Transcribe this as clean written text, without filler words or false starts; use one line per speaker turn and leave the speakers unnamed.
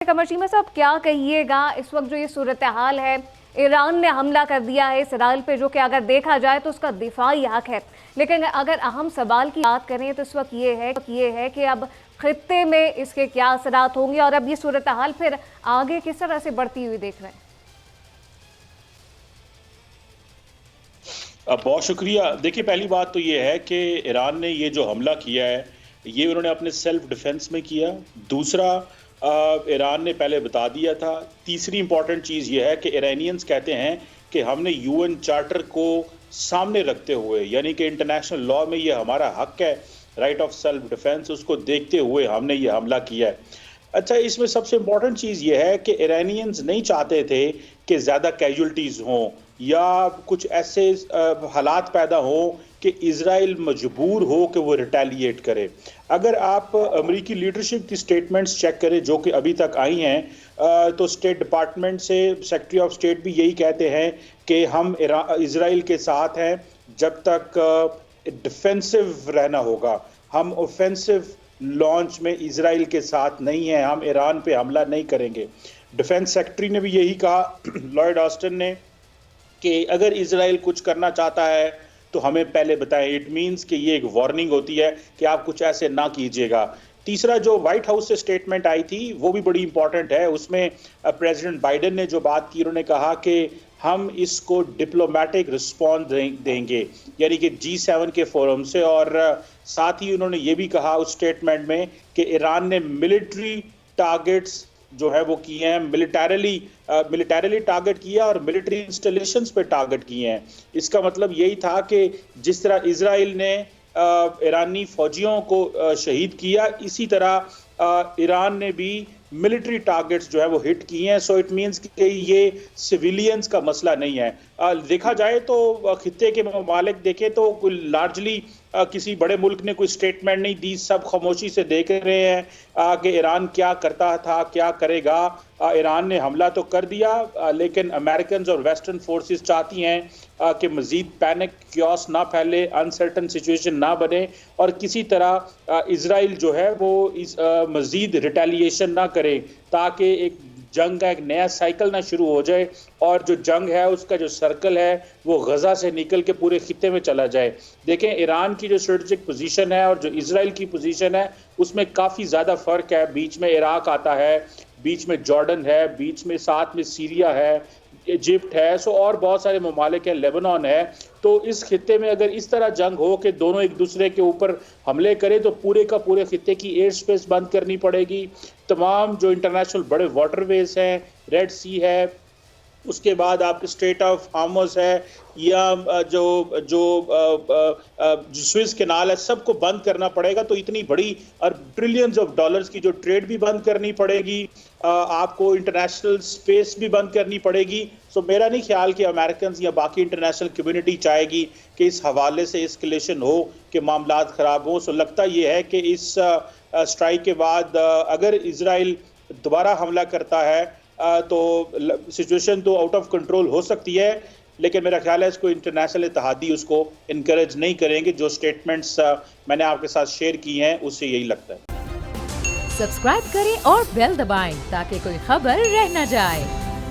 قمر شیمہ صاحب کیا کہیے گا اس وقت جو یہ صورتحال ہے، ایران نے حملہ کر دیا ہے اسرائیل پہ، جو کہ اگر دیکھا جائے تو اس کا دفاعی حق ہے، لیکن اگر اہم سوال کی بات کریں تو اس وقت یہ ہے کہ اب خطے میں اس کے کیا اثرات ہوں گے اور اب یہ صورتحال پھر آگے کس طرح سے بڑھتی ہوئی دیکھ رہے ہیں؟
بہت شکریہ۔ دیکھیے، پہلی بات تو یہ ہے کہ ایران نے یہ جو حملہ کیا ہے یہ انہوں نے اپنے سیلف ڈیفنس میں کیا۔ دوسرا، ایران نے پہلے بتا دیا تھا۔ تیسری امپورٹنٹ چیز یہ ہے کہ ایرانینز کہتے ہیں کہ ہم نے یو این چارٹر کو سامنے رکھتے ہوئے، یعنی کہ انٹرنیشنل لاء میں یہ ہمارا حق ہے، رائٹ آف سیلف ڈیفنس، اس کو دیکھتے ہوئے ہم نے یہ حملہ کیا ہے۔ اچھا، اس میں سب سے امپورٹنٹ چیز یہ ہے کہ ایرانینز نہیں چاہتے تھے کہ زیادہ کیجولٹیز ہوں یا کچھ ایسے حالات پیدا ہوں کہ اسرائیل مجبور ہو کہ وہ ریٹیلیٹ کرے۔ اگر آپ امریکی لیڈرشپ کی سٹیٹمنٹس چیک کریں جو کہ ابھی تک آئی ہیں، تو اسٹیٹ ڈپارٹمنٹ سے سیکرٹری آف اسٹیٹ بھی یہی کہتے ہیں کہ ہم اسرائیل کے ساتھ ہیں جب تک ڈیفینسو رہنا ہوگا، ہم اوفینسو لانچ میں اسرائیل کے ساتھ نہیں ہیں، ہم ایران پہ حملہ نہیں کریں گے۔ ڈیفینس سیکرٹری نے بھی یہی کہا، لارڈ آسٹن نے، کہ اگر اسرائیل کچھ کرنا چاہتا ہے تو ہمیں پہلے بتائیں۔ اٹ مینز کہ یہ ایک وارننگ ہوتی ہے کہ آپ کچھ ایسے نہ کیجیے گا۔ تیسرا، جو وائٹ ہاؤس سے سٹیٹمنٹ آئی تھی وہ بھی بڑی امپورٹنٹ ہے۔ اس میں پریزیڈنٹ بائیڈن نے جو بات کی، انہوں نے کہا کہ ہم اس کو ڈپلومیٹک رسپانس دیں گے، یعنی کہ G7 کے فورم سے، اور ساتھ ہی انہوں نے یہ بھی کہا اس سٹیٹمنٹ میں کہ ایران نے ملٹری ٹارگٹس جو ہے وہ کیے ہیں، ملیٹریلی ٹارگٹ کیا اور ملٹری انسٹالیشنز پہ ٹارگٹ کیے ہیں۔ اس کا مطلب یہی تھا کہ جس طرح اسرائیل نے ایرانی فوجیوں کو شہید کیا، اسی طرح ایران نے بھی ملٹری ٹارگٹس جو ہے وہ ہٹ کیے ہیں۔ سو اٹ مینز کہ یہ سویلینز کا مسئلہ نہیں ہے۔ دیکھا جائے تو خطے کے ممالک دیکھیں تو لارجلی کسی بڑے ملک نے کوئی سٹیٹمنٹ نہیں دی، سب خاموشی سے دیکھ رہے ہیں کہ ایران کیا کرتا تھا، کیا کرے گا۔ ایران نے حملہ تو کر دیا، لیکن امریکنز اور ویسٹرن فورسز چاہتی ہیں کہ مزید پینک کیوس نہ پھیلے، انسرٹن سچویشن نہ بنے، اور کسی طرح اسرائیل جو ہے وہ مزید ریٹیلیشن نہ کرے، تاکہ ایک جنگ کا ایک نیا سائیکل نہ شروع ہو جائے، اور جو جنگ ہے اس کا جو سرکل ہے وہ غزہ سے نکل کے پورے خطے میں چلا جائے۔ دیکھیں، ایران کی جو اسٹریٹجک پوزیشن ہے اور جو اسرائیل کی پوزیشن ہے اس میں کافی زیادہ فرق ہے۔ بیچ میں عراق آتا ہے، بیچ میں جارڈن ہے، بیچ میں ساتھ میں سیریا ہے، ایجپٹ ہے، اور بہت سارے ممالک ہیں، لیبنان ہے۔ تو اس خطے میں اگر اس طرح جنگ ہو کہ دونوں ایک دوسرے کے اوپر حملے کریں تو پورے کا پورے خطے کی ایئر سپیس بند کرنی پڑے گی۔ تمام جو انٹرنیشنل بڑے واٹر ویز ہیں، ریڈ سی ہے، اس کے بعد آپ کے اسٹریٹ آف ہارمز ہے، یا جو سوئز کینال ہے، سب کو بند کرنا پڑے گا۔ تو اتنی بڑی اور ٹریلینز آف ڈالرز کی جو ٹریڈ بھی بند کرنی پڑے گی، آپ کو انٹرنیشنل سپیس بھی بند کرنی پڑے گی۔ سو میرا نہیں خیال کہ امریکنز یا باقی انٹرنیشنل کمیونٹی چاہے گی کہ اس حوالے سے اسکلیشن ہو، کہ معاملات خراب ہوں۔ سو لگتا یہ ہے کہ اس اسٹرائک کے بعد اگر اسرائیل دوبارہ حملہ کرتا ہے تو سچویشن تو آؤٹ آف کنٹرول ہو سکتی ہے، لیکن میرا خیال ہے اس کو انٹرنیشنل اتحادی اس کو انکریج نہیں کریں گے۔ جو سٹیٹمنٹس میں نے آپ کے ساتھ شیئر کی ہیں اس سے یہی لگتا ہے۔
سبسکرائب کریں اور بیل دبائیں تاکہ کوئی خبر رہ نہ جائے۔